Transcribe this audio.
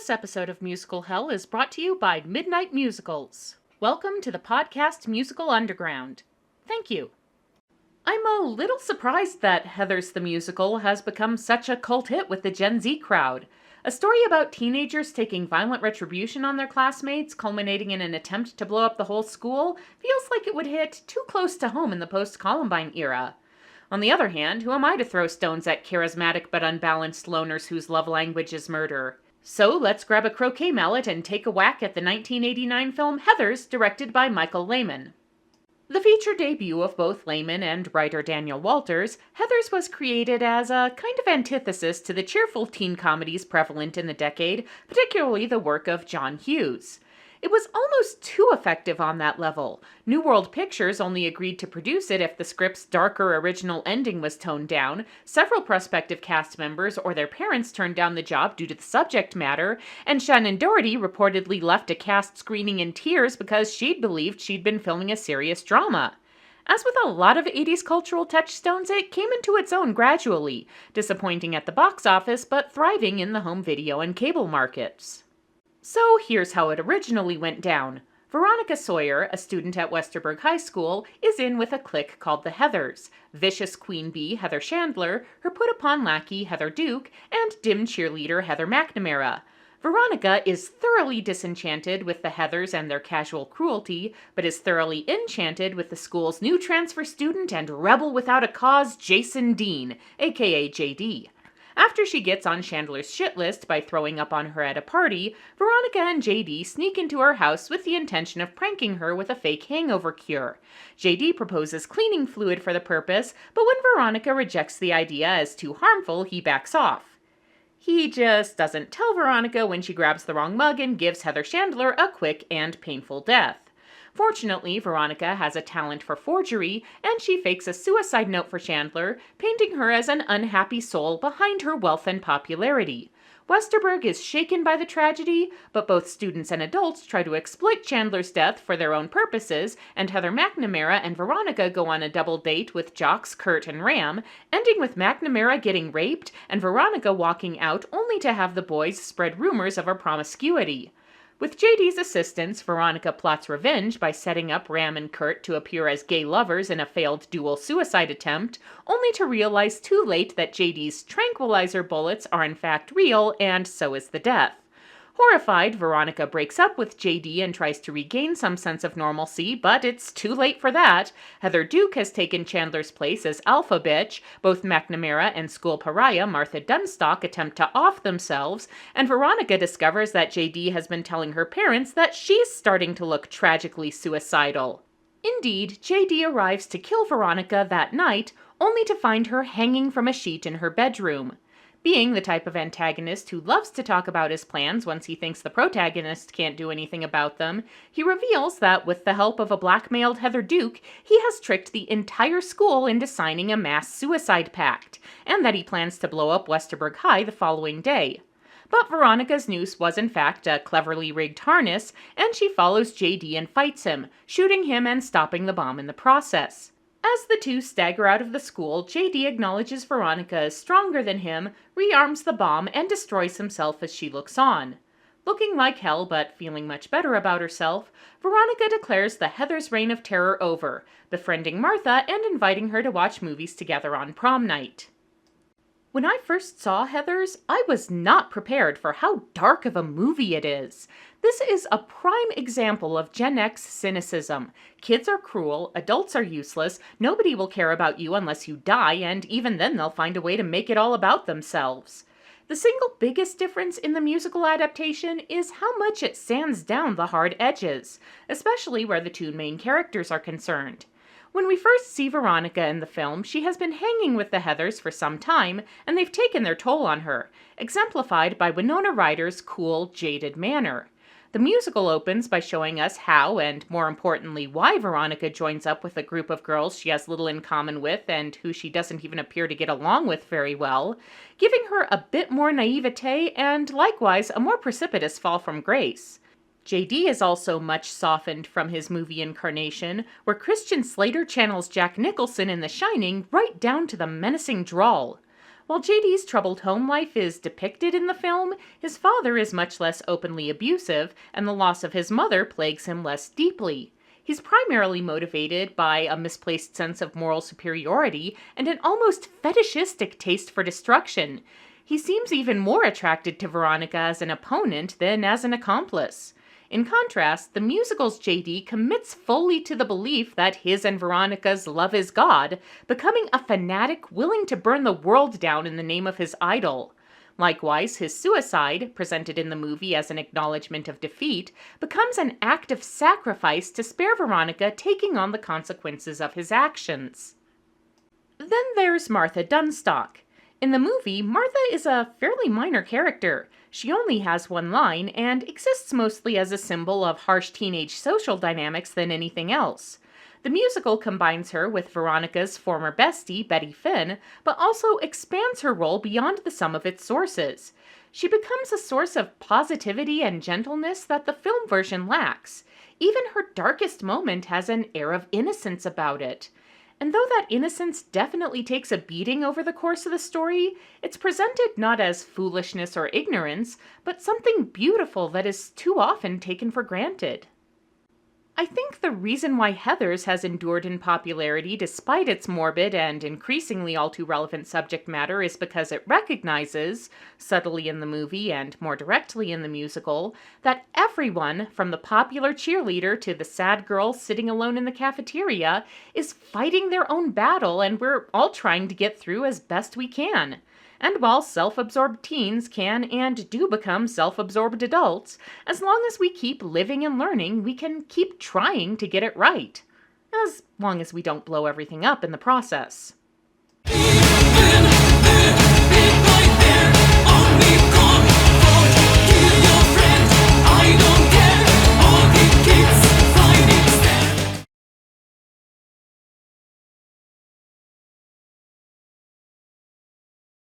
This episode of Musical Hell is brought to you by Midnight Musicals. Welcome to the podcast Musical Underground. Thank you. I'm a little surprised that Heathers the Musical has become such a cult hit with the Gen Z crowd. A story about teenagers taking violent retribution on their classmates, culminating in an attempt to blow up the whole school, feels like it would hit too close to home in the post-Columbine era. On the other hand, who am I to throw stones at charismatic but unbalanced loners whose love language is murder? So let's grab a croquet mallet and take a whack at the 1989 film Heathers, directed by Michael Lehmann. The feature debut of both Lehmann and writer Daniel Walters, Heathers was created as a kind of antithesis to the cheerful teen comedies prevalent in the decade, particularly the work of John Hughes. It was almost too effective on that level. New World Pictures only agreed to produce it if the script's darker original ending was toned down. Several prospective cast members or their parents turned down the job due to the subject matter, and Shannon Doherty reportedly left a cast screening in tears because she'd believed she'd been filming a serious drama. As with a lot of 80s cultural touchstones, it came into its own gradually, disappointing at the box office but thriving in the home video and cable markets. So here's how it originally went down. Veronica Sawyer, a student at Westerberg High School, is in with a clique called the Heathers: vicious queen bee Heather Chandler, her put-upon lackey Heather Duke, and dim cheerleader Heather McNamara. Veronica is thoroughly disenchanted with the Heathers and their casual cruelty, but is thoroughly enchanted with the school's new transfer student and rebel without a cause Jason Dean, aka JD. After she gets on Chandler's shit list by throwing up on her at a party, Veronica and JD sneak into her house with the intention of pranking her with a fake hangover cure. JD proposes cleaning fluid for the purpose, but when Veronica rejects the idea as too harmful, he backs off. He just doesn't tell Veronica when she grabs the wrong mug and gives Heather Chandler a quick and painful death. Fortunately, Veronica has a talent for forgery, and she fakes a suicide note for Chandler, painting her as an unhappy soul behind her wealth and popularity. Westerberg is shaken by the tragedy, but both students and adults try to exploit Chandler's death for their own purposes, and Heather McNamara and Veronica go on a double date with jocks Kurt and Ram, ending with McNamara getting raped and Veronica walking out only to have the boys spread rumors of her promiscuity. With JD's assistance, Veronica plots revenge by setting up Ram and Kurt to appear as gay lovers in a failed dual suicide attempt, only to realize too late that JD's tranquilizer bullets are in fact real, and so is the death. Horrified, Veronica breaks up with JD and tries to regain some sense of normalcy, but it's too late for that. Heather Duke has taken Chandler's place as alpha bitch. Both McNamara and school pariah Martha Dunstock attempt to off themselves, and Veronica discovers that JD has been telling her parents that she's starting to look tragically suicidal. Indeed, JD arrives to kill Veronica that night, only to find her hanging from a sheet in her bedroom. Being the type of antagonist who loves to talk about his plans once he thinks the protagonist can't do anything about them, he reveals that with the help of a blackmailed Heather Duke, he has tricked the entire school into signing a mass suicide pact, and that he plans to blow up Westerberg High the following day. But Veronica's noose was in fact a cleverly rigged harness, and she follows JD and fights him, shooting him and stopping the bomb in the process. As the two stagger out of the school, JD acknowledges Veronica is stronger than him, rearms the bomb, and destroys himself as she looks on. Looking like hell but feeling much better about herself, Veronica declares the Heathers' reign of terror over, befriending Martha and inviting her to watch movies together on prom night. When I first saw Heathers, I was not prepared for how dark of a movie it is. This is a prime example of Gen X cynicism. Kids are cruel, adults are useless, nobody will care about you unless you die, and even then they'll find a way to make it all about themselves. The single biggest difference in the musical adaptation is how much it sands down the hard edges, especially where the two main characters are concerned. When we first see Veronica in the film, she has been hanging with the Heathers for some time, and they've taken their toll on her, exemplified by Winona Ryder's cool, jaded manner. The musical opens by showing us how, and more importantly why, Veronica joins up with a group of girls she has little in common with and who she doesn't even appear to get along with very well, giving her a bit more naivete and likewise a more precipitous fall from grace. JD is also much softened from his movie incarnation, where Christian Slater channels Jack Nicholson in The Shining right down to the menacing drawl. While JD's troubled home life is depicted in the film, his father is much less openly abusive, and the loss of his mother plagues him less deeply. He's primarily motivated by a misplaced sense of moral superiority and an almost fetishistic taste for destruction. He seems even more attracted to Veronica as an opponent than as an accomplice. In contrast, the musical's JD commits fully to the belief that his and Veronica's love is God, becoming a fanatic willing to burn the world down in the name of his idol. Likewise, his suicide, presented in the movie as an acknowledgement of defeat, becomes an act of sacrifice to spare Veronica taking on the consequences of his actions. Then there's Martha Dunstock. In the movie, Martha is a fairly minor character. She only has one line and exists mostly as a symbol of harsh teenage social dynamics than anything else. The musical combines her with Veronica's former bestie, Betty Finn, but also expands her role beyond the sum of its sources. She becomes a source of positivity and gentleness that the film version lacks. Even her darkest moment has an air of innocence about it. And though that innocence definitely takes a beating over the course of the story, it's presented not as foolishness or ignorance, but something beautiful that is too often taken for granted. I think the reason why Heathers has endured in popularity despite its morbid and increasingly all too relevant subject matter is because it recognizes, subtly in the movie and more directly in the musical, that everyone, from the popular cheerleader to the sad girl sitting alone in the cafeteria, is fighting their own battle and we're all trying to get through as best we can. And while self-absorbed teens can and do become self-absorbed adults, as long as we keep living and learning, we can keep trying to get it right. As long as we don't blow everything up in the process.